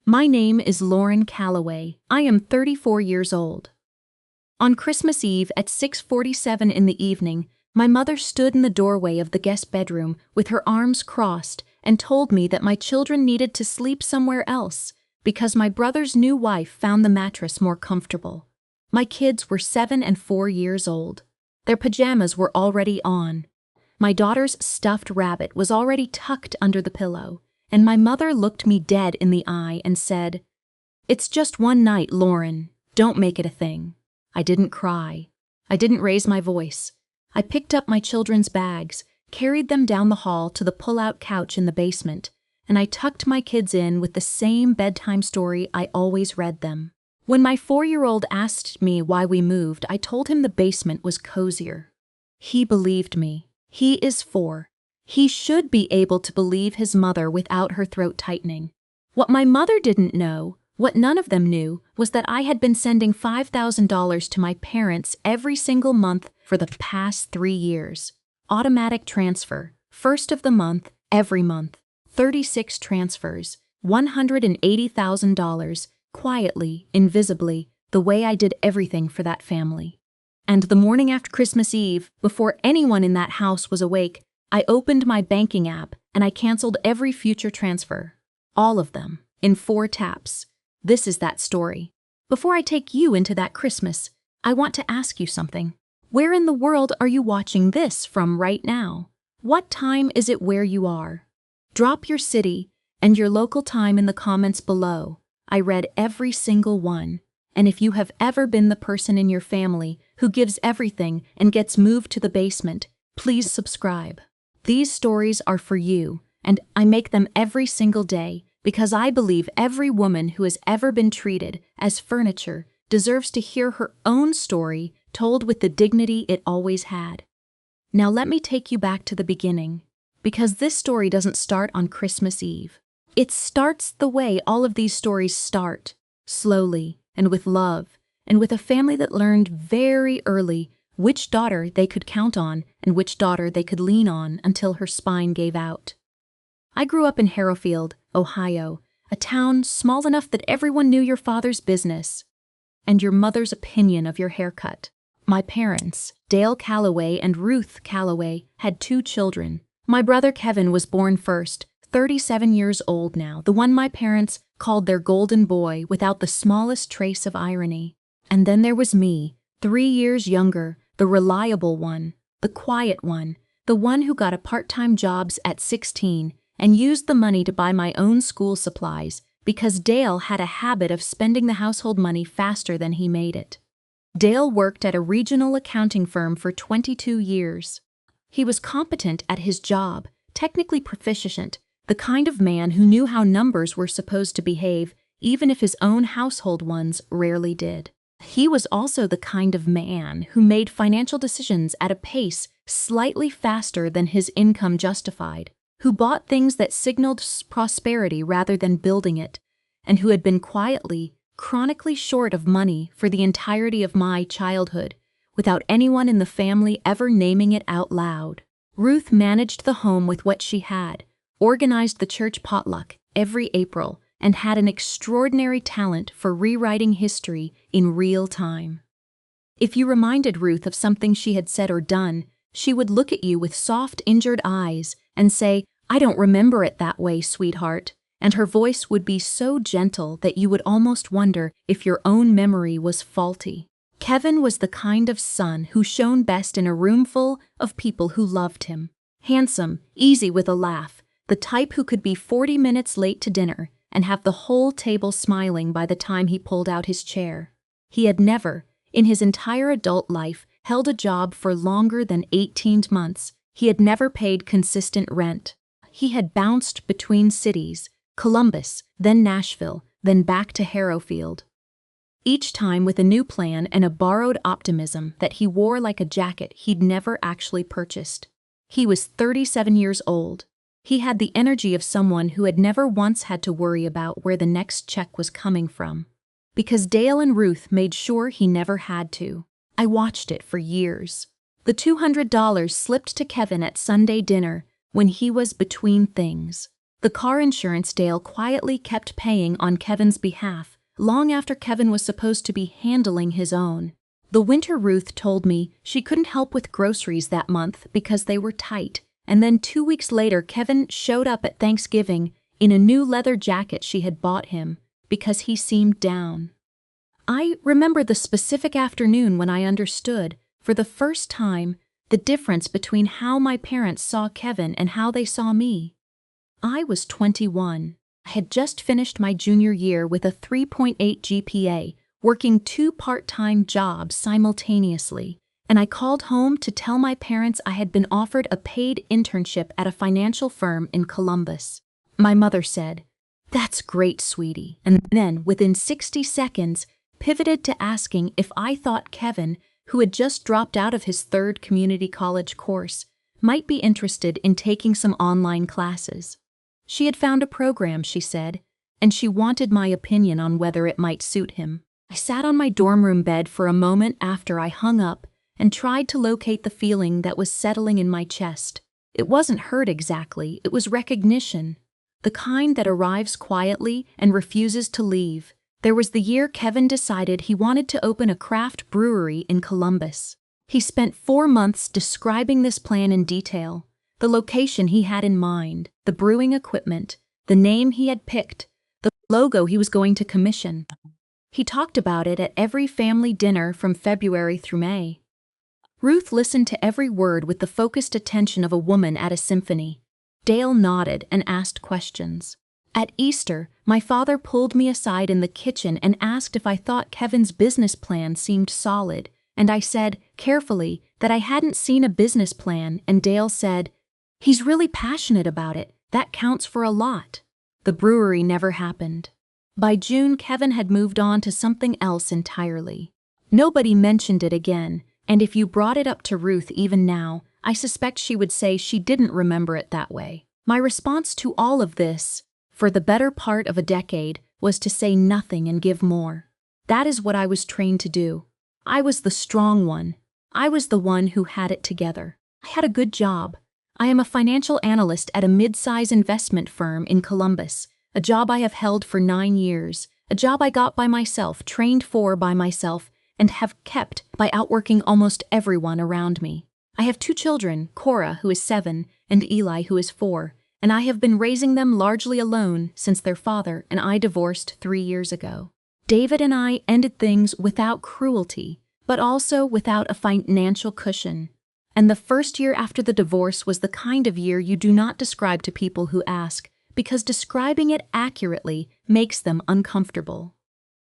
My name is Lauren Calloway. I am 34 years old. On Christmas Eve at 6:47 in the evening, my mother stood in the doorway of the guest bedroom with her arms crossed and told me that my children needed to sleep somewhere else because my brother's new wife found the mattress more comfortable. My kids were 7 and 4 years old. Their pajamas were already on. My daughter's stuffed rabbit was already tucked under the pillow, and my mother looked me dead in the eye and said, "It's just one night, Lauren. Don't make it a thing." I didn't cry. I didn't raise my voice. I picked up my children's bags, carried them down the hall to the pull-out couch in the basement, and I tucked my kids in with the same bedtime story I always read them. When my 4-year-old asked me why we moved, I told him the basement was cozier. He believed me. He is 4. He should be able to believe his mother without her throat tightening. What my mother didn't know, what none of them knew, was that I had been sending $5,000 to my parents every single month for the past 3 years. Automatic transfer, first of the month, every month. 36 transfers, $180,000, quietly, invisibly, the way I did everything for that family. And the morning after Christmas Eve, before anyone in that house was awake, I opened my banking app and I canceled every future transfer. All of them, in 4 taps. This is that story. Before I take you into that Christmas, I want to ask you something. Where in the world are you watching this from right now? What time is it where you are? Drop your city and your local time in the comments below. I read every single one. And if you have ever been the person in your family who gives everything and gets moved to the basement, please subscribe. These stories are for you, and I make them every single day because I believe every woman who has ever been treated as furniture deserves to hear her own story told with the dignity it always had. Now let me take you back to the beginning, because this story doesn't start on Christmas Eve. It starts the way all of these stories start, slowly and with love, and with a family that learned very early which daughter they could count on and which daughter they could lean on until her spine gave out. I grew up in Harrowfield, Ohio, a town small enough that everyone knew your father's business and your mother's opinion of your haircut. My parents, Dale Calloway and Ruth Calloway, had 2 children. My brother Kevin was born first, 37 years old now, the one my parents called their golden boy without the smallest trace of irony. And then there was me, 3 years younger, the reliable one, the quiet one, the one who got a part-time jobs at 16 and used the money to buy my own school supplies because Dale had a habit of spending the household money faster than he made it. Dale worked at a regional accounting firm for 22 years. He was competent at his job, technically proficient, the kind of man who knew how numbers were supposed to behave, even if his own household ones rarely did. He was also the kind of man who made financial decisions at a pace slightly faster than his income justified, who bought things that signaled prosperity rather than building it, and who had been quietly, chronically short of money for the entirety of my childhood, without anyone in the family ever naming it out loud. Ruth managed the home with what she had, organized the church potluck every April, and had an extraordinary talent for rewriting history in real time. If you reminded Ruth of something she had said or done, she would look at you with soft, injured eyes and say, "I don't remember it that way, sweetheart," and her voice would be so gentle that you would almost wonder if your own memory was faulty. Kevin was the kind of son who shone best in a room full of people who loved him. Handsome, easy with a laugh, the type who could be 40 minutes late to dinner and have the whole table smiling by the time he pulled out his chair. He had never, in his entire adult life, held a job for longer than 18 months. He had never paid consistent rent. He had bounced between cities, Columbus, then Nashville, then back to Harrowfield. Each time with a new plan and a borrowed optimism that he wore like a jacket he'd never actually purchased. He was 37 years old. He had the energy of someone who had never once had to worry about where the next check was coming from. Because Dale and Ruth made sure he never had to. I watched it for years. The $200 slipped to Kevin at Sunday dinner when he was between things. The car insurance Dale quietly kept paying on Kevin's behalf, long after Kevin was supposed to be handling his own. The winter Ruth told me she couldn't help with groceries that month because they were tight, and then 2 weeks later Kevin showed up at Thanksgiving in a new leather jacket she had bought him because he seemed down. I remember the specific afternoon when I understood, for the first time, the difference between how my parents saw Kevin and how they saw me. I was 21. I had just finished my junior year with a 3.8 GPA, working 2 part-time jobs simultaneously, and I called home to tell my parents I had been offered a paid internship at a financial firm in Columbus. My mother said, "That's great, sweetie," and then, within 60 seconds, pivoted to asking if I thought Kevin, who had just dropped out of his 3rd community college course, might be interested in taking some online classes. She had found a program, she said, and she wanted my opinion on whether it might suit him. I sat on my dorm room bed for a moment after I hung up and tried to locate the feeling that was settling in my chest. It wasn't hurt exactly, it was recognition, the kind that arrives quietly and refuses to leave. There was the year Kevin decided he wanted to open a craft brewery in Columbus. He spent 4 months describing this plan in detail, the location he had in mind, the brewing equipment, the name he had picked, the logo he was going to commission. He talked about it at every family dinner from February through May. Ruth listened to every word with the focused attention of a woman at a symphony. Dale nodded and asked questions. At Easter, my father pulled me aside in the kitchen and asked if I thought Kevin's business plan seemed solid, and I said, carefully, that I hadn't seen a business plan, and Dale said, "He's really passionate about it. That counts for a lot." The brewery never happened. By June, Kevin had moved on to something else entirely. Nobody mentioned it again, and if you brought it up to Ruth even now, I suspect she would say she didn't remember it that way. My response to all of this, for the better part of a decade, was to say nothing and give more. That is what I was trained to do. I was the strong one. I was the one who had it together. I had a good job. I am a financial analyst at a mid-size investment firm in Columbus, a job I have held for 9 years, a job I got by myself, trained for by myself, and have kept by outworking almost everyone around me. I have 2 children, Cora, who is 7, and Eli, who is 4, and I have been raising them largely alone since their father and I divorced 3 years ago. David and I ended things without cruelty, but also without a financial cushion. And the first year after the divorce was the kind of year you do not describe to people who ask, because describing it accurately makes them uncomfortable.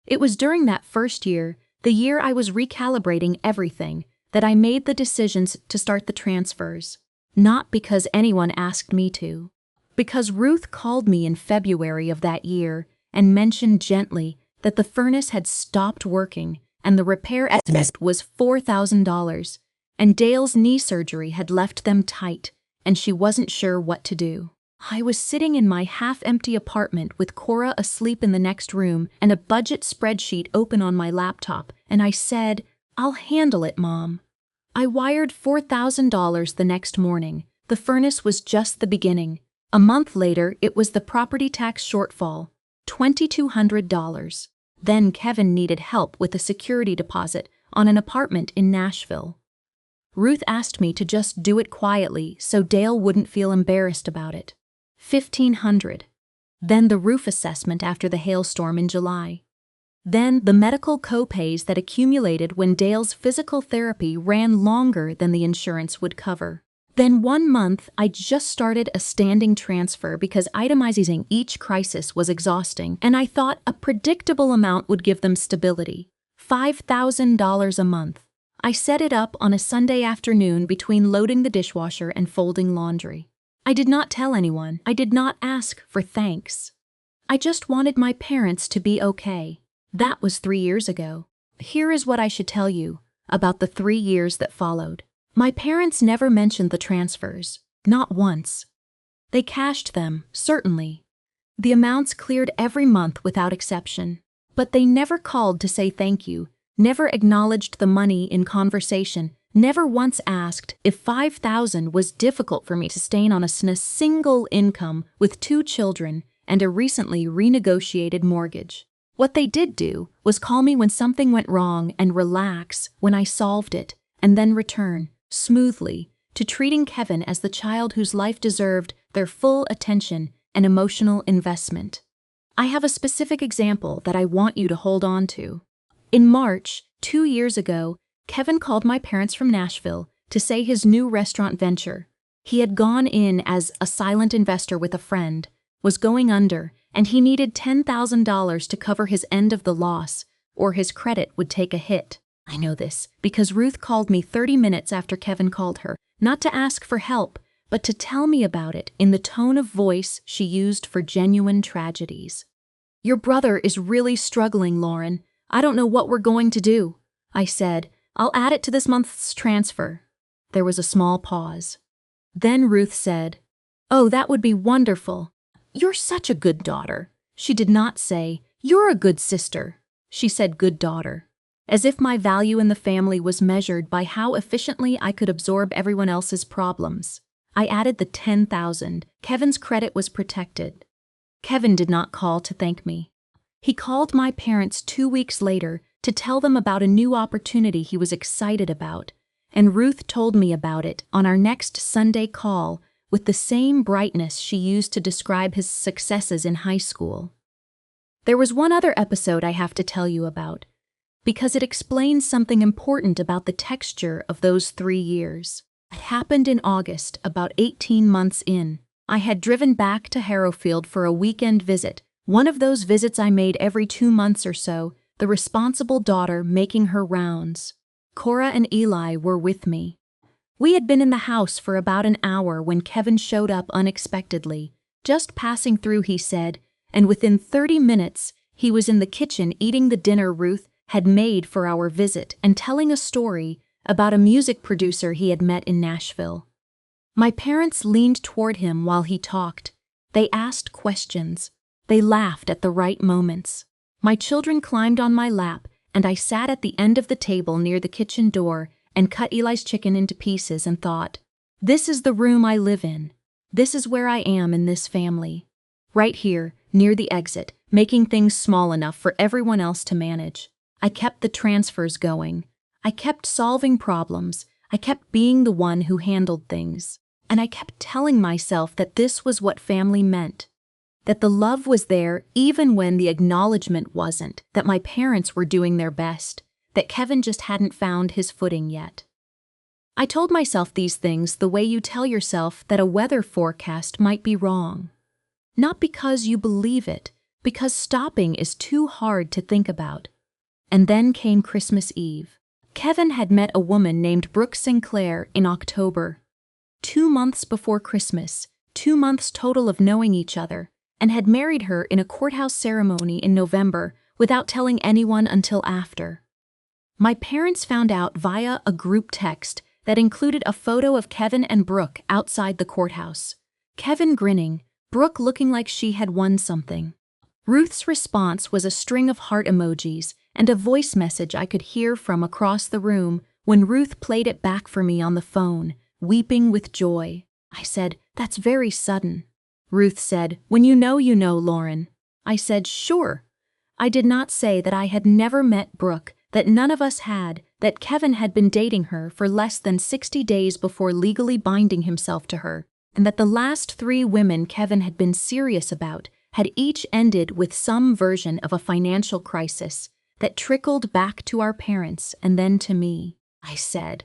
It was during that first year, the year I was recalibrating everything, that I made the decisions to start the transfers. Not because anyone asked me to. Because Ruth called me in February of that year and mentioned gently that the furnace had stopped working and the repair estimate was $4,000, and Dale's knee surgery had left them tight, and she wasn't sure what to do. I was sitting in my half-empty apartment with Cora asleep in the next room and a budget spreadsheet open on my laptop, and I said, "I'll handle it, Mom." I wired $4,000 the next morning. The furnace was just the beginning. A month later, it was the property tax shortfall, $2,200. Then Kevin needed help with a security deposit on an apartment in Nashville. Ruth asked me to just do it quietly so Dale wouldn't feel embarrassed about it. $1,500. Then the roof assessment after the hailstorm in July. Then the medical co-pays that accumulated when Dale's physical therapy ran longer than the insurance would cover. Then 1 month, I just started a standing transfer because itemizing each crisis was exhausting, and I thought a predictable amount would give them stability. $5,000 a month. I set it up on a Sunday afternoon between loading the dishwasher and folding laundry. I did not tell anyone. I did not ask for thanks. I just wanted my parents to be okay. That was 3 years ago. Here is what I should tell you about the 3 years that followed. My parents never mentioned the transfers, not once. They cashed them, certainly. The amounts cleared every month without exception. But they never called to say thank you, never acknowledged the money in conversation, never once asked if 5,000 was difficult for me to sustain on a single income with 2 children and a recently renegotiated mortgage. What they did do was call me when something went wrong and relax when I solved it, and then return, smoothly, to treating Kevin as the child whose life deserved their full attention and emotional investment. I have a specific example that I want you to hold on to. In March, 2 years ago, Kevin called my parents from Nashville to say his new restaurant venture. He had gone in as a silent investor with a friend, was going under, and he needed $10,000 to cover his end of the loss, or his credit would take a hit. I know this because Ruth called me 30 minutes after Kevin called her, not to ask for help, but to tell me about it in the tone of voice she used for genuine tragedies. "Your brother is really struggling, Lauren. I don't know what we're going to do," I said. "I'll add it to this month's transfer." There was a small pause. Then Ruth said, "Oh, that would be wonderful. You're such a good daughter." She did not say, "You're a good sister." She said, "good daughter," as if my value in the family was measured by how efficiently I could absorb everyone else's problems. I added the 10,000. Kevin's credit was protected. Kevin did not call to thank me. He called my parents 2 weeks later to tell them about a new opportunity he was excited about, and Ruth told me about it on our next Sunday call with the same brightness she used to describe his successes in high school. There was one other episode I have to tell you about, because it explains something important about the texture of those 3 years. It happened in August, about 18 months in. I had driven back to Harrowfield for a weekend visit, one of those visits I made every 2 months or so, the responsible daughter making her rounds. Cora and Eli were with me. We had been in the house for about an hour when Kevin showed up unexpectedly, just passing through, he said, and within 30 minutes he was in the kitchen eating the dinner Ruth had made for our visit and telling a story about a music producer he had met in Nashville. My parents leaned toward him while he talked. They asked questions. They laughed at the right moments. My children climbed on my lap, and I sat at the end of the table near the kitchen door and cut Eli's chicken into pieces and thought, "This is the room I live in. This is where I am in this family. Right here, near the exit, making things small enough for everyone else to manage. I kept the transfers going. I kept solving problems. I kept being the one who handled things. And I kept telling myself that this was what family meant. That the love was there even when the acknowledgement wasn't, that my parents were doing their best, that Kevin just hadn't found his footing yet. I told myself these things the way you tell yourself that a weather forecast might be wrong. Not because you believe it, because stopping is too hard to think about. And then came Christmas Eve. Kevin had met a woman named Brooke Sinclair in October. 2 months before Christmas, 2 months total of knowing each other, and had married her in a courthouse ceremony in November without telling anyone until after. My parents found out via a group text that included a photo of Kevin and Brooke outside the courthouse. Kevin grinning, Brooke looking like she had won something. Ruth's response was a string of heart emojis and a voice message I could hear from across the room when Ruth played it back for me on the phone, weeping with joy. I said, "That's very sudden." Ruth said, "When you know, Lauren." I said, "Sure." I did not say that I had never met Brooke, that none of us had, that Kevin had been dating her for less than 60 days before legally binding himself to her, and that the last 3 women Kevin had been serious about had each ended with some version of a financial crisis that trickled back to our parents and then to me. I said,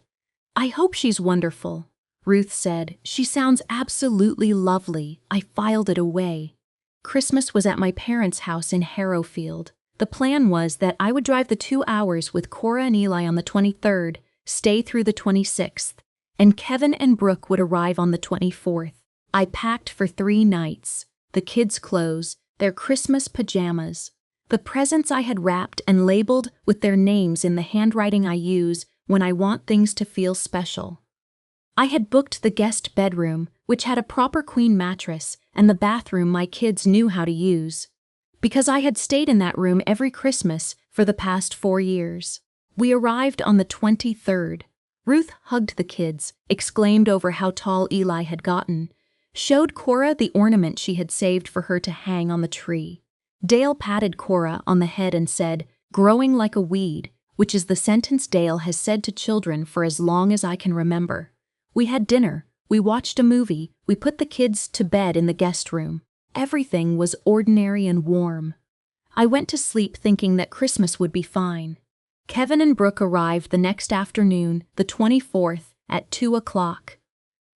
"I hope she's wonderful." Ruth said, "She sounds absolutely lovely." I filed it away. Christmas was at my parents' house in Harrowfield. The plan was that I would drive the 2 hours with Cora and Eli on the 23rd, stay through the 26th, and Kevin and Brooke would arrive on the 24th. I packed for 3 nights, the kids' clothes, their Christmas pajamas, the presents I had wrapped and labeled with their names in the handwriting I use when I want things to feel special. I had booked the guest bedroom, which had a proper queen mattress, and the bathroom my kids knew how to use, because I had stayed in that room every Christmas for the past 4 years. We arrived on the 23rd. Ruth hugged the kids, exclaimed over how tall Eli had gotten, showed Cora the ornament she had saved for her to hang on the tree. Dale patted Cora on the head and said, "Growing like a weed," which is the sentence Dale has said to children for as long as I can remember. We had dinner, we watched a movie, we put the kids to bed in the guest room. Everything was ordinary and warm. I went to sleep thinking that Christmas would be fine. Kevin and Brooke arrived the next afternoon, the 24th, at 2 o'clock.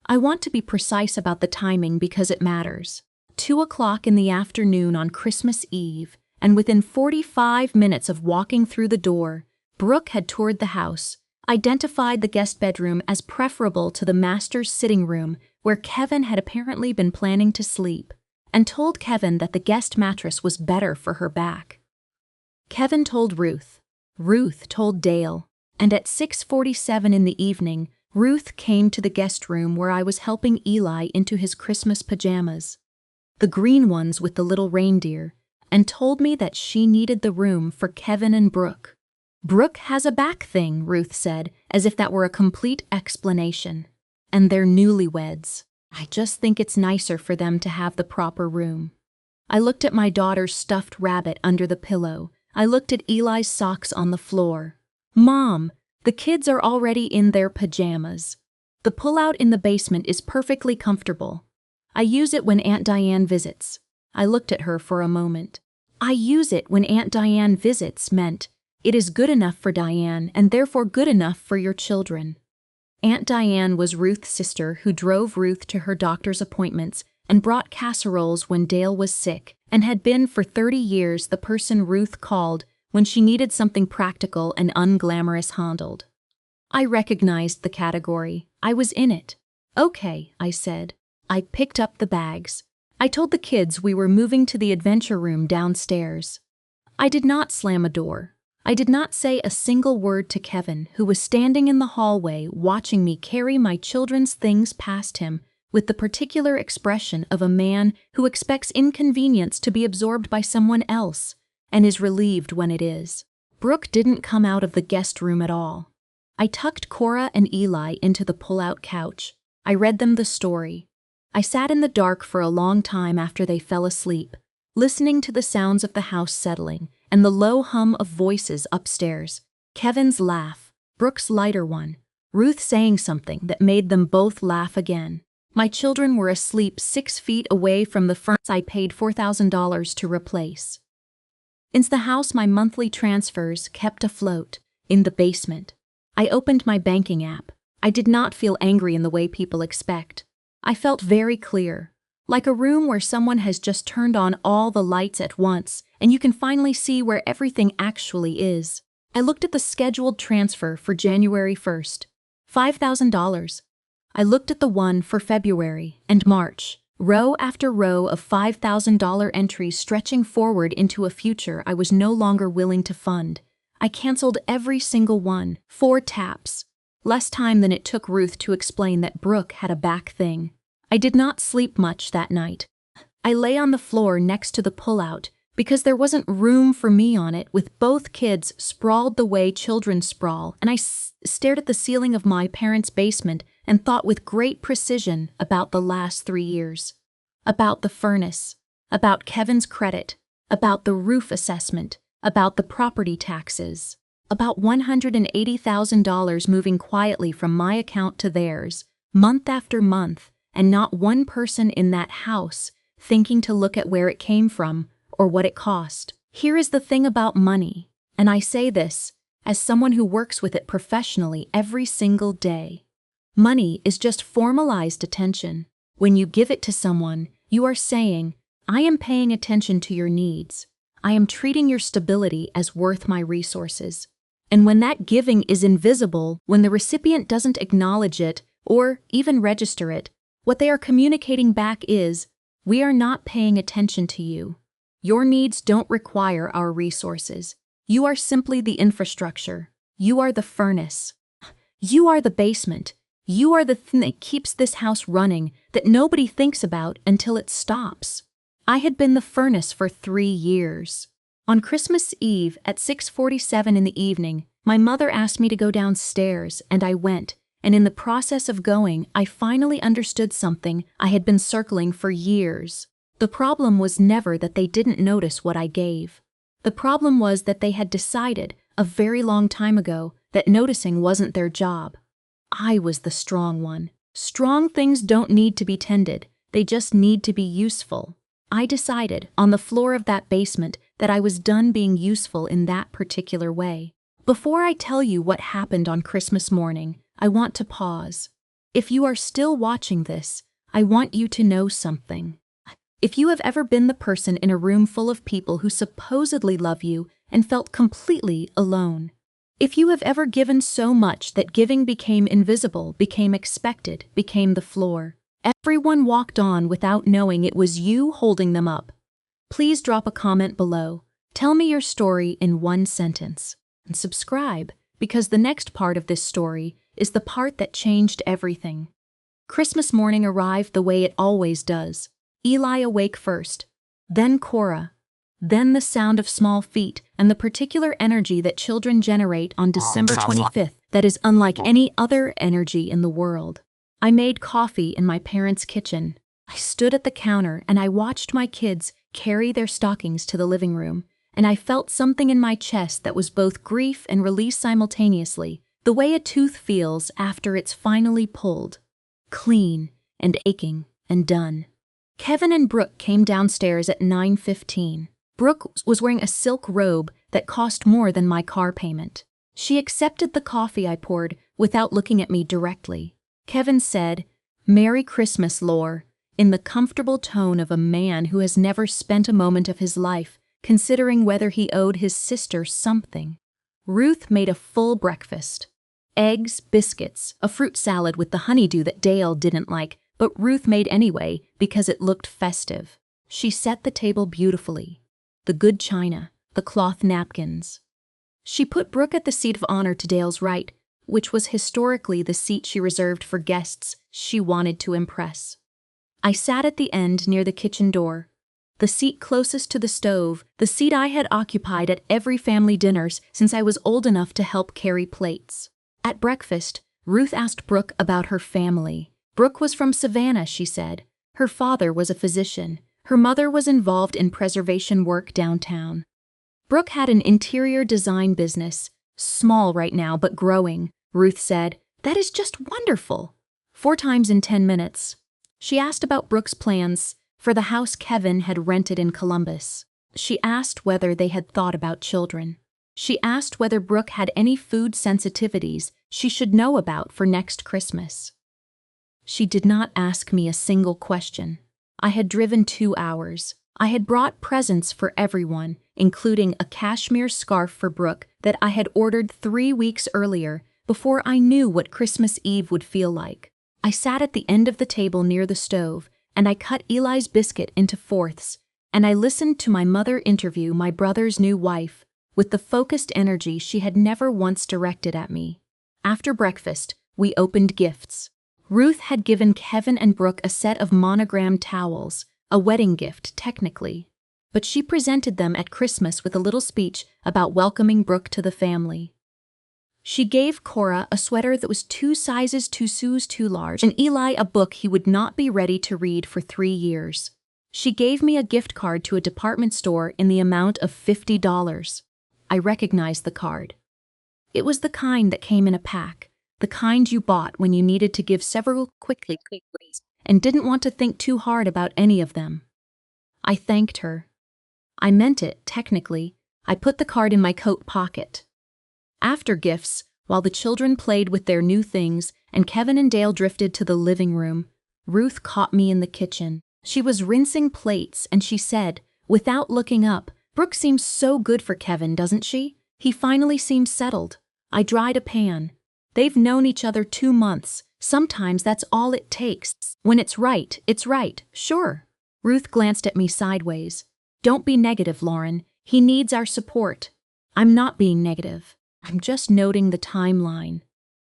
I want to be precise about the timing because it matters. 2 o'clock in the afternoon on Christmas Eve, and within 45 minutes of walking through the door, Brooke had toured the house, identified the guest bedroom as preferable to the master's sitting room where Kevin had apparently been planning to sleep, and told Kevin that the guest mattress was better for her back. Kevin told Ruth. Ruth told Dale, and at 6:47 in the evening, Ruth came to the guest room where I was helping Eli into his Christmas pajamas, the green ones with the little reindeer, and told me that she needed the room for Kevin and Brooke. "Brooke has a back thing," Ruth said, as if that were a complete explanation. "And they're newlyweds. I just think it's nicer for them to have the proper room." I looked at my daughter's stuffed rabbit under the pillow. I looked at Eli's socks on the floor. "Mom, the kids are already in their pajamas. The pull-out in the basement is perfectly comfortable. I use it when Aunt Diane visits." I looked at her for a moment. "I use it when Aunt Diane visits" meant it is good enough for Diane and therefore good enough for your children. Aunt Diane was Ruth's sister who drove Ruth to her doctor's appointments and brought casseroles when Dale was sick, and had been for 30 years the person Ruth called when she needed something practical and unglamorous handled. I recognized the category. I was in it. "Okay," I said. I picked up the bags. I told the kids we were moving to the adventure room downstairs. I did not slam a door. I did not say a single word to Kevin, who was standing in the hallway watching me carry my children's things past him with the particular expression of a man who expects inconvenience to be absorbed by someone else and is relieved when it is. Brooke didn't come out of the guest room at all. I tucked Cora and Eli into the pull-out couch. I read them the story. I sat in the dark for a long time after they fell asleep, listening to the sounds of the house settling and the low hum of voices upstairs, Kevin's laugh, Brooke's lighter one, Ruth saying something that made them both laugh again. My children were asleep 6 feet away from the furnace I paid $4,000 to replace. In the house my monthly transfers kept afloat, in the basement. I opened my banking app. I did not feel angry in the way people expect. I felt very clear, like a room where someone has just turned on all the lights at once, and you can finally see where everything actually is. I looked at the scheduled transfer for January 1st, $5,000. I looked at the one for February and March, row after row of $5,000 entries stretching forward into a future I was no longer willing to fund. I canceled every single one, 4 taps. Less time than it took Ruth to explain that Brooke had a back thing. I did not sleep much that night. I lay on the floor next to the pull-out because there wasn't room for me on it, with both kids sprawled the way children sprawl, and I stared at the ceiling of my parents' basement and thought with great precision about the last 3 years. About the furnace, about Kevin's credit, about the roof assessment, about the property taxes, about $180,000 moving quietly from my account to theirs, month after month, and not one person in that house thinking to look at where it came from or what it cost. Here is the thing about money, and I say this as someone who works with it professionally every single day. Money is just formalized attention. When you give it to someone, you are saying, "I am paying attention to your needs. I am treating your stability as worth my resources." And when that giving is invisible, when the recipient doesn't acknowledge it or even register it, what they are communicating back is, "We are not paying attention to you. Your needs don't require our resources. You are simply the infrastructure. You are the furnace. You are the basement. You are the thing that keeps this house running that nobody thinks about until it stops." I had been the furnace for 3 years. On Christmas Eve at 6:47 in the evening, my mother asked me to go downstairs, and I went, and in the process of going, I finally understood something I had been circling for years. The problem was never that they didn't notice what I gave. The problem was that they had decided, a very long time ago, that noticing wasn't their job. I was the strong one. Strong things don't need to be tended, they just need to be useful. I decided, on the floor of that basement, that I was done being useful in that particular way. Before I tell you what happened on Christmas morning, I want to pause. If you are still watching this, I want you to know something. If you have ever been the person in a room full of people who supposedly love you and felt completely alone, if you have ever given so much that giving became invisible, became expected, became the floor, everyone walked on without knowing it was you holding them up, please drop a comment below. Tell me your story in one sentence. And subscribe, because the next part of this story is the part that changed everything. Christmas morning arrived the way it always does. Eli awake first, then Cora, then the sound of small feet and the particular energy that children generate on December 25th that is unlike any other energy in the world. I made coffee in my parents' kitchen. I stood at the counter and I watched my kids carry their stockings to the living room, and I felt something in my chest that was both grief and release simultaneously, the way a tooth feels after it's finally pulled. Clean and aching and done. Kevin and Brooke came downstairs at 9:15. Brooke was wearing a silk robe that cost more than my car payment. She accepted the coffee I poured without looking at me directly. Kevin said, "Merry Christmas, Lore," in the comfortable tone of a man who has never spent a moment of his life considering whether he owed his sister something. Ruth made a full breakfast. Eggs, biscuits, a fruit salad with the honeydew that Dale didn't like, but Ruth made anyway because it looked festive. She set the table beautifully. The good china, the cloth napkins. She put Brooke at the seat of honor to Dale's right, which was historically the seat she reserved for guests she wanted to impress. I sat at the end near the kitchen door, the seat closest to the stove, the seat I had occupied at every family dinners since I was old enough to help carry plates. At breakfast, Ruth asked Brooke about her family. Brooke was from Savannah, she said. Her father was a physician. Her mother was involved in preservation work downtown. Brooke had an interior design business, small right now but growing. Ruth said, "That is just wonderful." 4 times in 10 minutes. She asked about Brooke's plans for the house Kevin had rented in Columbus. She asked whether they had thought about children. She asked whether Brooke had any food sensitivities she should know about for next Christmas. She did not ask me a single question. I had driven 2 hours. I had brought presents for everyone, including a cashmere scarf for Brooke that I had ordered 3 weeks earlier before I knew what Christmas Eve would feel like. I sat at the end of the table near the stove, and I cut Eli's biscuit into fourths, and I listened to my mother interview my brother's new wife with the focused energy she had never once directed at me. After breakfast, we opened gifts. Ruth had given Kevin and Brooke a set of monogrammed towels, a wedding gift, technically. But she presented them at Christmas with a little speech about welcoming Brooke to the family. She gave Cora a sweater that was 2 sizes too large, and Eli a book he would not be ready to read for 3 years. She gave me a gift card to a department store in the amount of $50. I recognized the card. It was the kind that came in a pack, the kind you bought when you needed to give several quickly and didn't want to think too hard about any of them. I thanked her. I meant it, technically. I put the card in my coat pocket. After gifts, while the children played with their new things and Kevin and Dale drifted to the living room, Ruth caught me in the kitchen. She was rinsing plates and she said, without looking up, "Brooke seems so good for Kevin, doesn't she? He finally seems settled." I dried a pan. They've known each other 2 months. Sometimes that's all it takes. When it's right, sure. Ruth glanced at me sideways. "Don't be negative, Lauren. He needs our support." I'm not being negative. I'm just noting the timeline.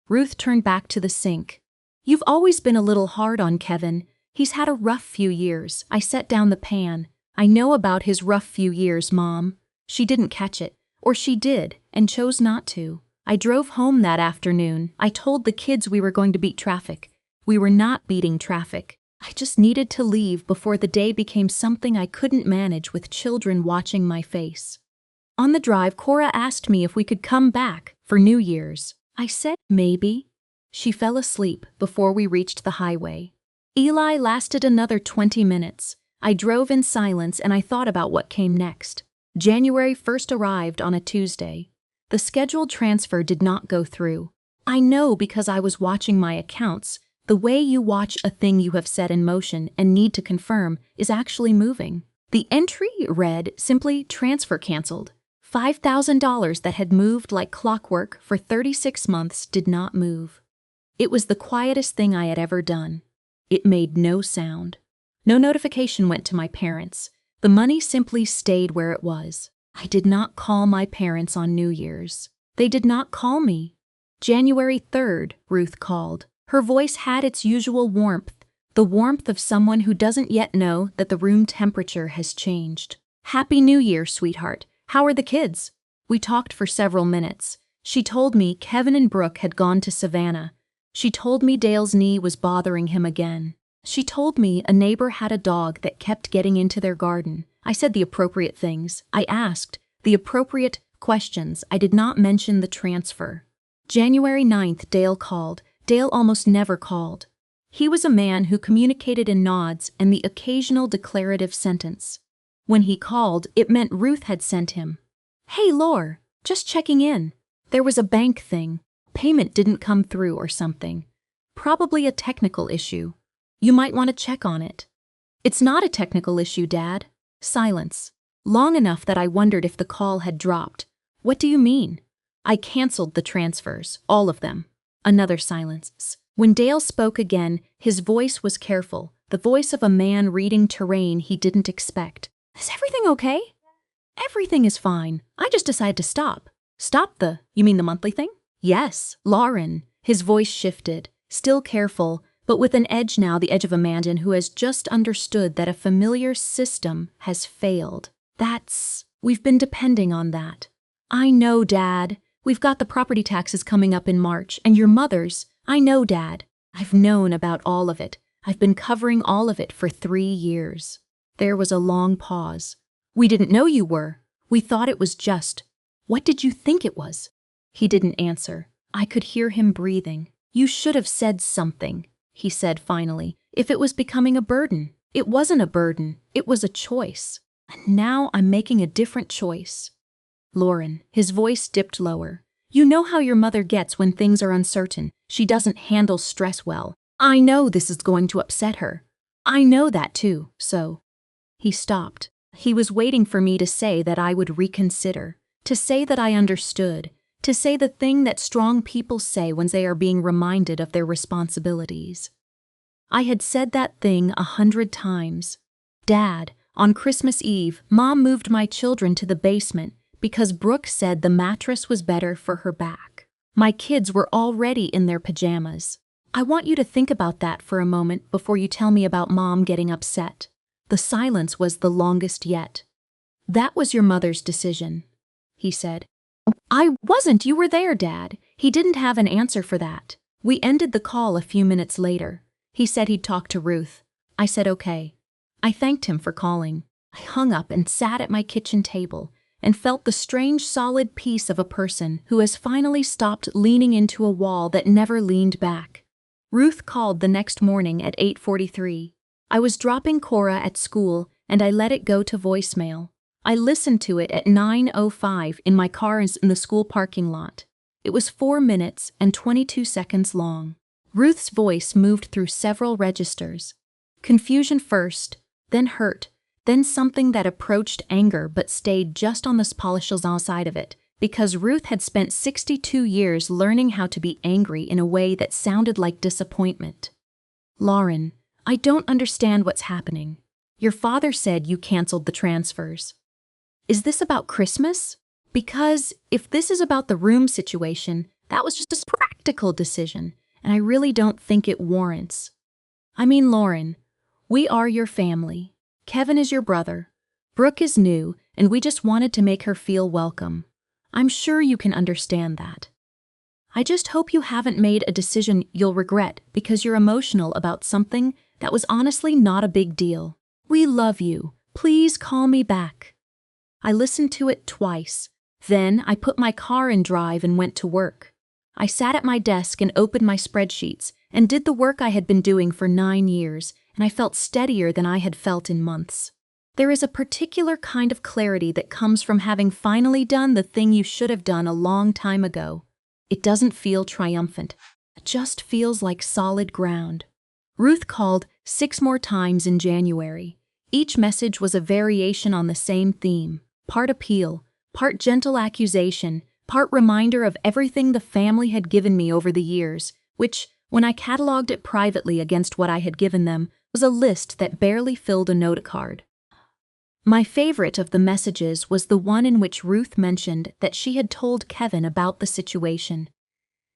Ruth turned back to the sink. "You've always been a little hard on Kevin. He's had a rough few years." I set down the pan. "I know about his rough few years, Mom." She didn't catch it, or she did, and chose not to. I drove home that afternoon. I told the kids we were going to beat traffic. We were not beating traffic. I just needed to leave before the day became something I couldn't manage with children watching my face. On the drive, Cora asked me if we could come back for New Year's. I said maybe. She fell asleep before we reached the highway. Eli lasted another 20 minutes. I drove in silence and I thought about what came next. January 1st arrived on a Tuesday. The scheduled transfer did not go through. I know because I was watching my accounts. The way you watch a thing you have set in motion and need to confirm is actually moving. The entry read simply transfer canceled. $5,000 that had moved like clockwork for 36 months did not move. It was the quietest thing I had ever done. It made no sound. No notification went to my parents. The money simply stayed where it was. I did not call my parents on New Year's. They did not call me. January 3rd, Ruth called. Her voice had its usual warmth, the warmth of someone who doesn't yet know that the room temperature has changed. Happy New Year, sweetheart. How are the kids? We talked for several minutes. She told me Kevin and Brooke had gone to Savannah. She told me Dale's knee was bothering him again. She told me a neighbor had a dog that kept getting into their garden. I said the appropriate things. I asked the appropriate questions. I did not mention the transfer. January 9th, Dale called. Dale almost never called. He was a man who communicated in nods and the occasional declarative sentence. When he called, it meant Ruth had sent him. Hey, Lore, just checking in. There was a bank thing. Payment didn't come through or something. Probably a technical issue. You might want to check on it. It's not a technical issue, Dad. Silence. Long enough that I wondered if the call had dropped. What do you mean? I canceled the transfers, all of them. Another silence. When Dale spoke again, his voice was careful, the voice of a man reading terrain he didn't expect. Is everything okay? Everything is fine. I just decided to stop. Stop you mean the monthly thing? Yes, Lauren. His voice shifted, still careful, but with an edge now, the edge of a man who has just understood that a familiar system has failed. We've been depending on that. I know, Dad. We've got the property taxes coming up in March, and your mother's. I know, Dad. I've known about all of it. I've been covering all of it for 3 years. There was a long pause. We didn't know you were. We thought it was just. What did you think it was? He didn't answer. I could hear him breathing. You should have said something, he said finally, if it was becoming a burden. It wasn't a burden. It was a choice. And now I'm making a different choice. Lauren, his voice dipped lower. You know how your mother gets when things are uncertain. She doesn't handle stress well. I know this is going to upset her. I know that too, so. He stopped. He was waiting for me to say that I would reconsider, to say that I understood, to say the thing that strong people say when they are being reminded of their responsibilities. I had said that thing 100 times. Dad, on Christmas Eve, Mom moved my children to the basement because Brooke said the mattress was better for her back. My kids were already in their pajamas. I want you to think about that for a moment before you tell me about Mom getting upset. The silence was the longest yet. That was your mother's decision, he said. I wasn't. You were there, Dad. He didn't have an answer for that. We ended the call a few minutes later. He said he'd talk to Ruth. I said okay. I thanked him for calling. I hung up and sat at my kitchen table and felt the strange solid peace of a person who has finally stopped leaning into a wall that never leaned back. Ruth called the next morning at 8:43. I was dropping Cora at school and I let it go to voicemail. I listened to it at 9:05 in my car in the school parking lot. It was 4 minutes and 22 seconds long. Ruth's voice moved through several registers. Confusion first, then hurt, then something that approached anger but stayed just on the polished side of it, because Ruth had spent 62 years learning how to be angry in a way that sounded like disappointment. Lauren, I don't understand what's happening. Your father said you canceled the transfers. Is this about Christmas? Because if this is about the room situation, that was just a practical decision, and I really don't think it warrants. I mean, Lauren, we are your family. Kevin is your brother. Brooke is new, and we just wanted to make her feel welcome. I'm sure you can understand that. I just hope you haven't made a decision you'll regret because you're emotional about something that was honestly not a big deal. We love you. Please call me back." I listened to it twice. Then I put my car in drive and went to work. I sat at my desk and opened my spreadsheets and did the work I had been doing for 9 years, and I felt steadier than I had felt in months. There is a particular kind of clarity that comes from having finally done the thing you should have done a long time ago. It doesn't feel triumphant. It just feels like solid ground. Ruth called 6 more times in January. Each message was a variation on the same theme, part appeal, part gentle accusation, part reminder of everything the family had given me over the years, which, when I cataloged it privately against what I had given them, was a list that barely filled a note card. My favorite of the messages was the one in which Ruth mentioned that she had told Kevin about the situation.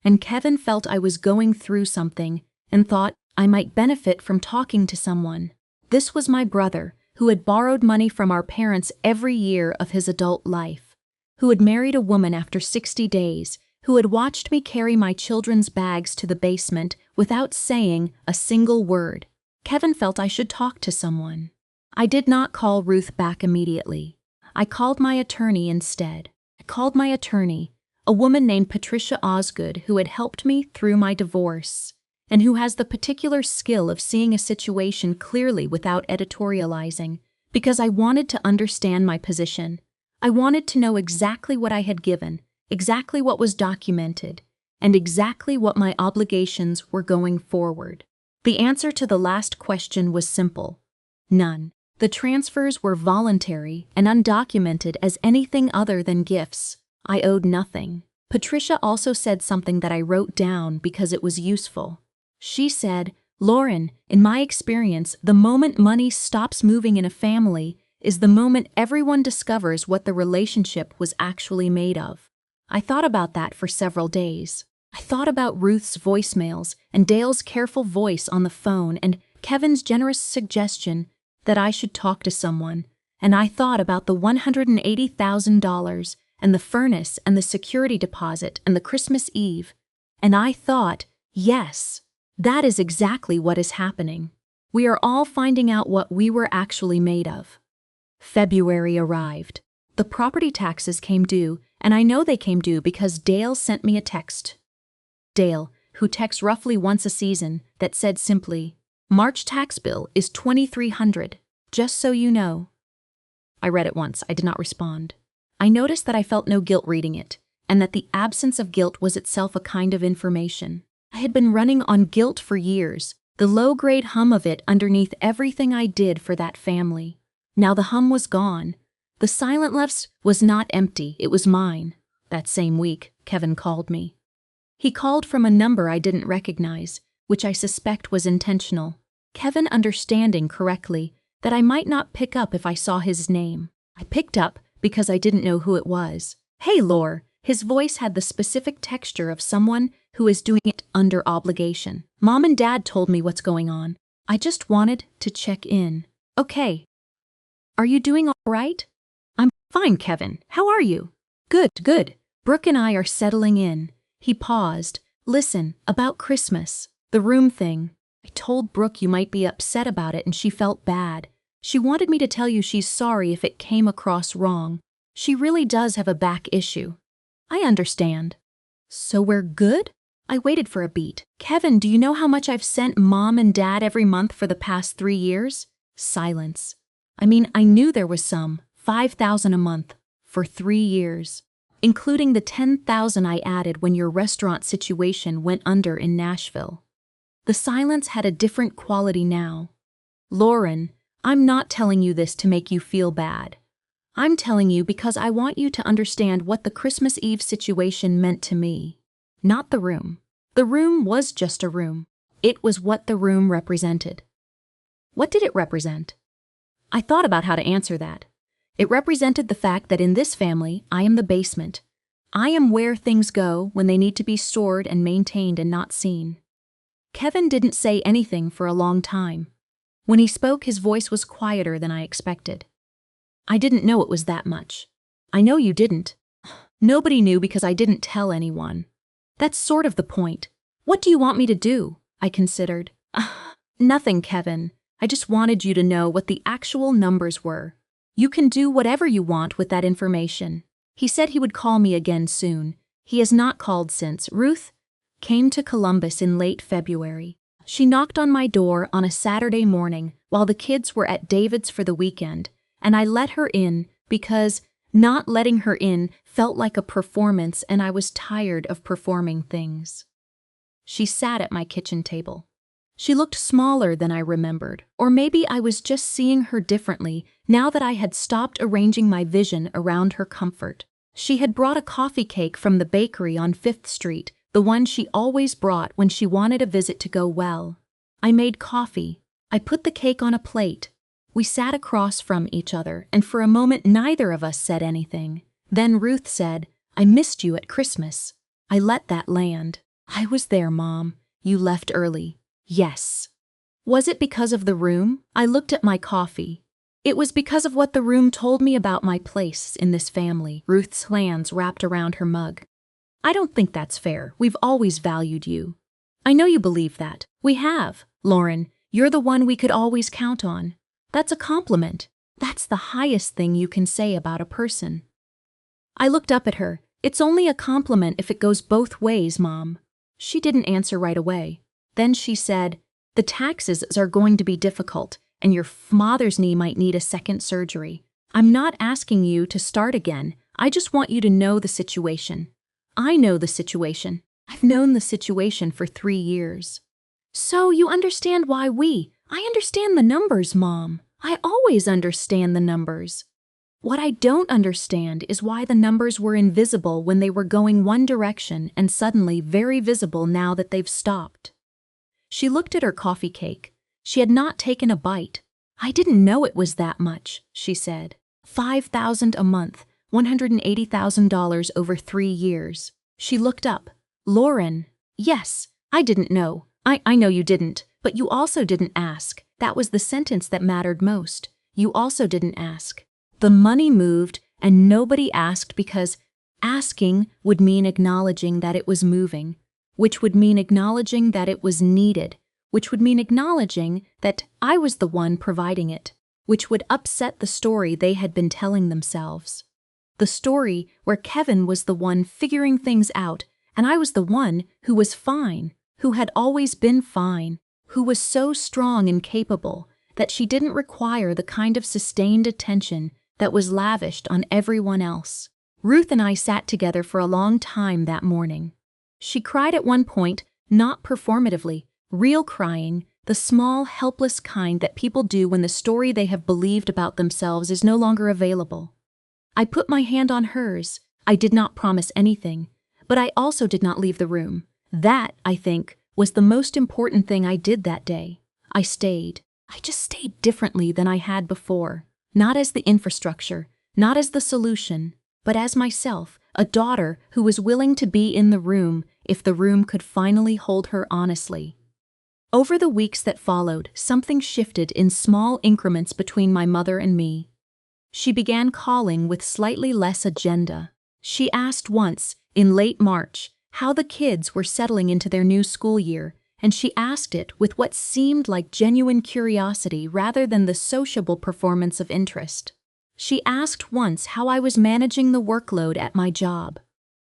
And Kevin felt I was going through something and thought I might benefit from talking to someone. This was my brother, who had borrowed money from our parents every year of his adult life, who had married a woman after 60 days, who had watched me carry my children's bags to the basement without saying a single word. Kevin felt I should talk to someone. I did not call Ruth back immediately. I called my attorney instead. I called my attorney, a woman named Patricia Osgood, who had helped me through my divorce, and who has the particular skill of seeing a situation clearly without editorializing, because I wanted to understand my position. I wanted to know exactly what I had given, exactly what was documented, and exactly what my obligations were going forward. The answer to the last question was simple: none. The transfers were voluntary and undocumented as anything other than gifts. I owed nothing. Patricia also said something that I wrote down because it was useful. She said, "Lauren, in my experience, the moment money stops moving in a family is the moment everyone discovers what the relationship was actually made of." I thought about that for several days. I thought about Ruth's voicemails and Dale's careful voice on the phone and Kevin's generous suggestion that I should talk to someone, and I thought about the $180,000 and the furnace and the security deposit and the Christmas Eve, and I thought, yes, that is exactly what is happening. We are all finding out what we were actually made of. February arrived. The property taxes came due, and I know they came due because Dale sent me a text. Dale, who texts roughly once a season, that said simply, "March tax bill is $2,300, just so you know." I read it once. I did not respond. I noticed that I felt no guilt reading it, and that the absence of guilt was itself a kind of information. I had been running on guilt for years, the low-grade hum of it underneath everything I did for that family. Now the hum was gone. The silent left was not empty, it was mine. That same week, Kevin called me. He called from a number I didn't recognize, which I suspect was intentional. Kevin understanding correctly that I might not pick up if I saw his name. I picked up because I didn't know who it was. "Hey, Lore." His voice had the specific texture of someone who is doing it under obligation. "Mom and Dad told me what's going on. I just wanted to check in." "Okay. Are you doing all right?" "I'm fine, Kevin. How are you?" "Good, good. Brooke and I are settling in." He paused. "Listen, about Christmas. The room thing. I told Brooke you might be upset about it and she felt bad. She wanted me to tell you she's sorry if it came across wrong. She really does have a back issue." "I understand." "So we're good?" I waited for a beat. "Kevin, do you know how much I've sent Mom and Dad every month for the past 3 years? Silence. I mean, I knew there was some, $5,000 a month, for 3 years, including the $10,000 I added when your restaurant situation went under in Nashville. The silence had a different quality now. "Lauren, I'm not telling you this to make you feel bad. I'm telling you because I want you to understand what the Christmas Eve situation meant to me. Not the room. The room was just a room. It was what the room represented." What did it represent? I thought about how to answer that. It represented the fact that in this family, I am the basement. I am where things go when they need to be stored and maintained and not seen. Kevin didn't say anything for a long time. When he spoke, his voice was quieter than I expected. "I didn't know it was that much." "I know you didn't. Nobody knew because I didn't tell anyone." That's sort of the point. What do you want me to do? I considered. Nothing, Kevin. I just wanted you to know what the actual numbers were. You can do whatever you want with that information. He said he would call me again soon. He has not called since. Ruth came to Columbus in late February. She knocked on my door on a Saturday morning while the kids were at David's for the weekend, and I let her in because not letting her in felt like a performance and I was tired of performing things. She sat at my kitchen table. She looked smaller than I remembered, or maybe I was just seeing her differently now that I had stopped arranging my vision around her comfort. She had brought a coffee cake from the bakery on 5th Street, the one she always brought when she wanted a visit to go well. I made coffee. I put the cake on a plate. We sat across from each other, and for a moment neither of us said anything. Then Ruth said, "I missed you at Christmas." I let that land. "I was there, Mom. You left early." "Yes." Was it because of the room? I looked at my coffee. It was because of what the room told me about my place in this family. Ruth's hands wrapped around her mug. "I don't think that's fair. We've always valued you." "I know you believe that." "We have. Lauren, you're the one we could always count on." "That's a compliment. That's the highest thing you can say about a person." I looked up at her. "It's only a compliment if it goes both ways, Mom." She didn't answer right away. Then she said, "The taxes are going to be difficult, and your mother's knee might need a second surgery. I'm not asking you to start again. I just want you to know the situation." "I know the situation. I've known the situation for 3 years." "So you understand why I understand the numbers, Mom. I always understand the numbers. What I don't understand is why the numbers were invisible when they were going one direction and suddenly very visible now that they've stopped." She looked at her coffee cake. She had not taken a bite. "I didn't know it was that much," she said. $5,000 a month, $180,000 over 3 years. She looked up. "Lauren." "Yes, I didn't know. I know you didn't, but you also didn't ask. That was the sentence that mattered most. You also didn't ask." The money moved, and nobody asked because asking would mean acknowledging that it was moving, which would mean acknowledging that it was needed, which would mean acknowledging that I was the one providing it, which would upset the story they had been telling themselves. The story where Kevin was the one figuring things out, and I was the one who was fine, who had always been fine, who was so strong and capable that she didn't require the kind of sustained attention that was lavished on everyone else. Ruth and I sat together for a long time that morning. She cried at one point, not performatively, real crying, the small, helpless kind that people do when the story they have believed about themselves is no longer available. I put my hand on hers. I did not promise anything, but I also did not leave the room. That, I think, was the most important thing I did that day. I stayed. I just stayed differently than I had before. Not as the infrastructure, not as the solution, but as myself, a daughter who was willing to be in the room if the room could finally hold her honestly. Over the weeks that followed, something shifted in small increments between my mother and me. She began calling with slightly less agenda. She asked once, in late March, how the kids were settling into their new school year, and she asked it with what seemed like genuine curiosity rather than the sociable performance of interest. She asked once how I was managing the workload at my job.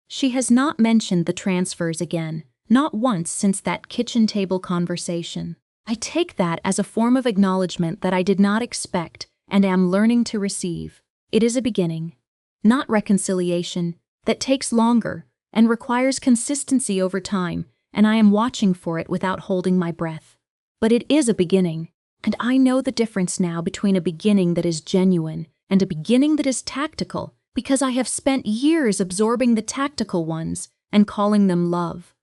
She has not mentioned the transfers again, not once since that kitchen table conversation. I take that as a form of acknowledgement that I did not expect and am learning to receive. It is a beginning, not reconciliation, that takes longer and requires consistency over time, and I am watching for it without holding my breath. But it is a beginning, and I know the difference now between a beginning that is genuine and a beginning that is tactical, because I have spent years absorbing the tactical ones and calling them love.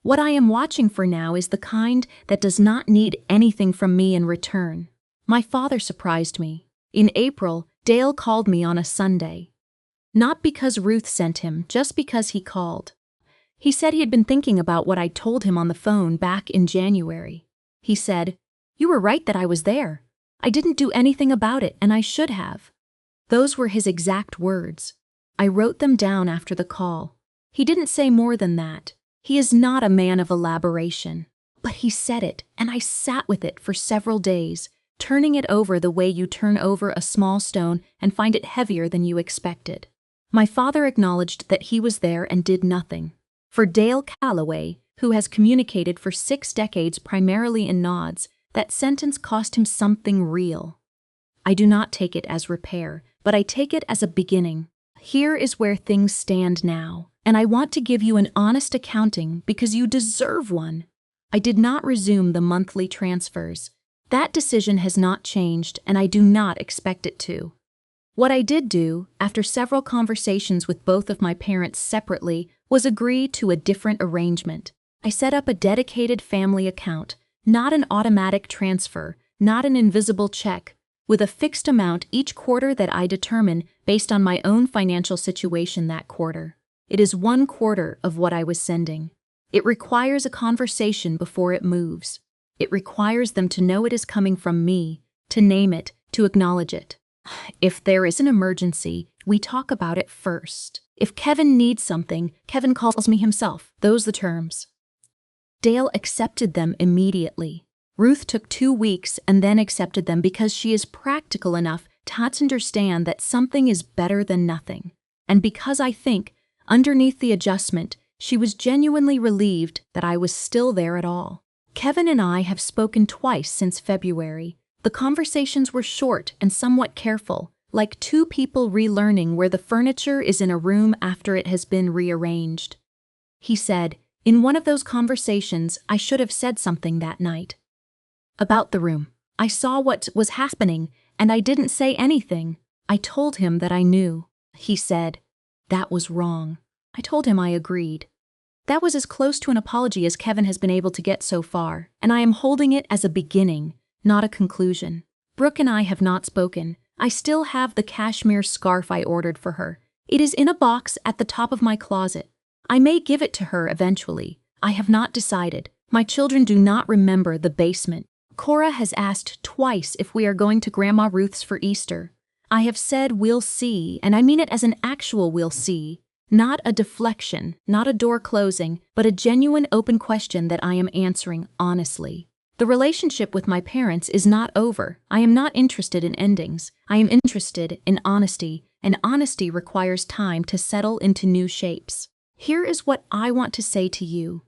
What I am watching for now is the kind that does not need anything from me in return. My father surprised me. In April, Dale called me on a Sunday. Not because Ruth sent him, just because he called. He said he had been thinking about what I told him on the phone back in January. He said, "You were right that I was there. I didn't do anything about it, and I should have." Those were his exact words. I wrote them down after the call. He didn't say more than that. He is not a man of elaboration. But he said it, and I sat with it for several days, turning it over the way you turn over a small stone and find it heavier than you expected. My father acknowledged that he was there and did nothing. For Dale Calloway, who has communicated for 6 decades primarily in nods, that sentence cost him something real. I do not take it as repair, but I take it as a beginning. Here is where things stand now, and I want to give you an honest accounting because you deserve one. I did not resume the monthly transfers. That decision has not changed, and I do not expect it to. What I did do, after several conversations with both of my parents separately, was agree to a different arrangement. I set up a dedicated family account, not an automatic transfer, not an invisible check, with a fixed amount each quarter that I determine based on my own financial situation that quarter. It is 1/4 of what I was sending. It requires a conversation before it moves. It requires them to know it is coming from me, to name it, to acknowledge it. If there is an emergency, we talk about it first. If Kevin needs something, Kevin calls me himself. Those the terms. Dale accepted them immediately. Ruth took 2 weeks and then accepted them because she is practical enough to understand that something is better than nothing. And because I think, underneath the adjustment, she was genuinely relieved that I was still there at all. Kevin and I have spoken twice since February. The conversations were short and somewhat careful, like 2 people relearning where the furniture is in a room after it has been rearranged. He said, in one of those conversations, I should have said something that night. About the room. I saw what was happening, and I didn't say anything. I told him that I knew. He said, that was wrong. I told him I agreed. That was as close to an apology as Kevin has been able to get so far, and I am holding it as a beginning, not a conclusion. Brooke and I have not spoken. I still have the cashmere scarf I ordered for her. It is in a box at the top of my closet. I may give it to her eventually. I have not decided. My children do not remember the basement. Cora has asked twice if we are going to Grandma Ruth's for Easter. I have said we'll see, and I mean it as an actual we'll see. Not a deflection, not a door closing, but a genuine open question that I am answering honestly. The relationship with my parents is not over. I am not interested in endings. I am interested in honesty, and honesty requires time to settle into new shapes. Here is what I want to say to you.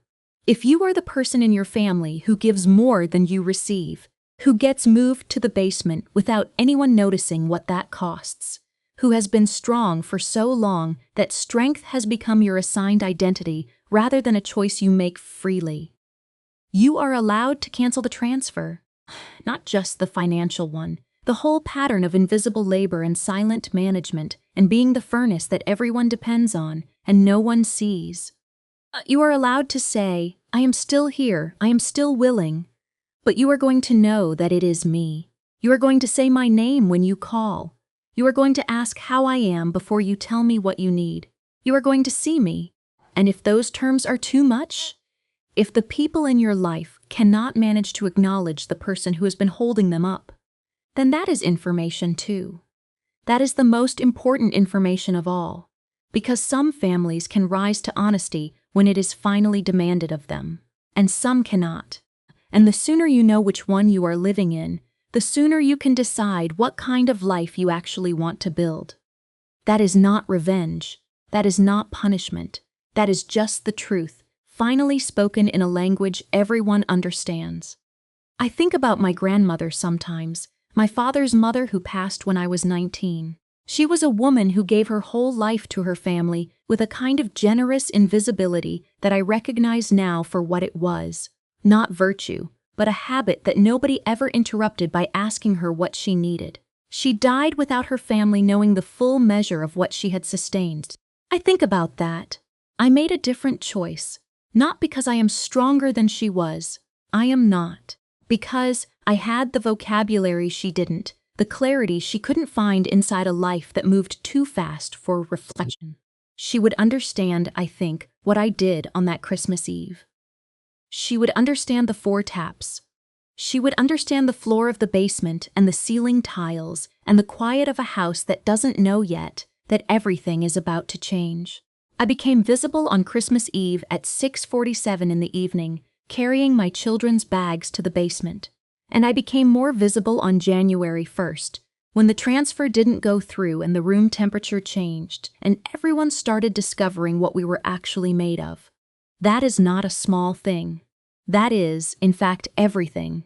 If you are the person in your family who gives more than you receive, who gets moved to the basement without anyone noticing what that costs, who has been strong for so long that strength has become your assigned identity rather than a choice you make freely, you are allowed to cancel the transfer. Not just the financial one, the whole pattern of invisible labor and silent management and being the furnace that everyone depends on and no one sees. You are allowed to say, I am still here, I am still willing, but you are going to know that it is me. You are going to say my name when you call. You are going to ask how I am before you tell me what you need. You are going to see me. And if those terms are too much, if the people in your life cannot manage to acknowledge the person who has been holding them up, then that is information too. That is the most important information of all, because some families can rise to honesty when it is finally demanded of them, and some cannot. And the sooner you know which one you are living in, the sooner you can decide what kind of life you actually want to build. That is not revenge. That is not punishment. That is just the truth, finally spoken in a language everyone understands. I think about my grandmother sometimes, my father's mother who passed when I was 19. She was a woman who gave her whole life to her family with a kind of generous invisibility that I recognize now for what it was. Not virtue, but a habit that nobody ever interrupted by asking her what she needed. She died without her family knowing the full measure of what she had sustained. I think about that. I made a different choice, not because I am stronger than she was. I am not. Because I had the vocabulary she didn't, the clarity she couldn't find inside a life that moved too fast for reflection. She would understand, I think, what I did on that Christmas Eve. She would understand the 4 taps. She would understand the floor of the basement and the ceiling tiles and the quiet of a house that doesn't know yet that everything is about to change. I became visible on Christmas Eve at 6:47 in the evening, carrying my children's bags to the basement. And I became more visible on January 1st, when the transfer didn't go through and the room temperature changed, and everyone started discovering what we were actually made of. That is not a small thing. That is, in fact, everything.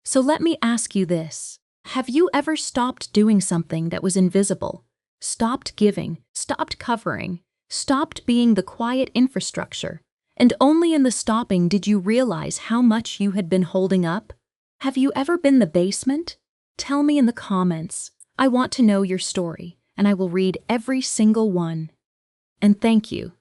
So let me ask you this. Have you ever stopped doing something that was invisible? Stopped giving, stopped covering, stopped being the quiet infrastructure, and only in the stopping did you realize how much you had been holding up? Have you ever been the basement? Tell me in the comments. I want to know your story, and I will read every single one. And thank you.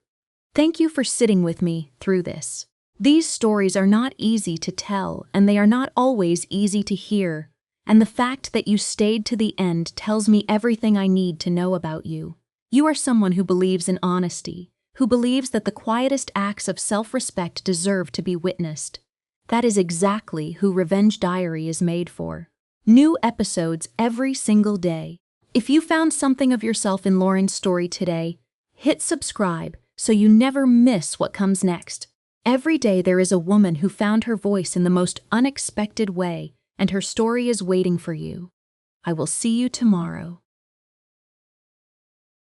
Thank you for sitting with me through this. These stories are not easy to tell, and they are not always easy to hear. And the fact that you stayed to the end tells me everything I need to know about you. You are someone who believes in honesty, who believes that the quietest acts of self-respect deserve to be witnessed. That is exactly who Revenge Diary is made for. New episodes every single day. If you found something of yourself in Lauren's story today, hit subscribe so you never miss what comes next. Every day there is a woman who found her voice in the most unexpected way, and her story is waiting for you. I will see you tomorrow.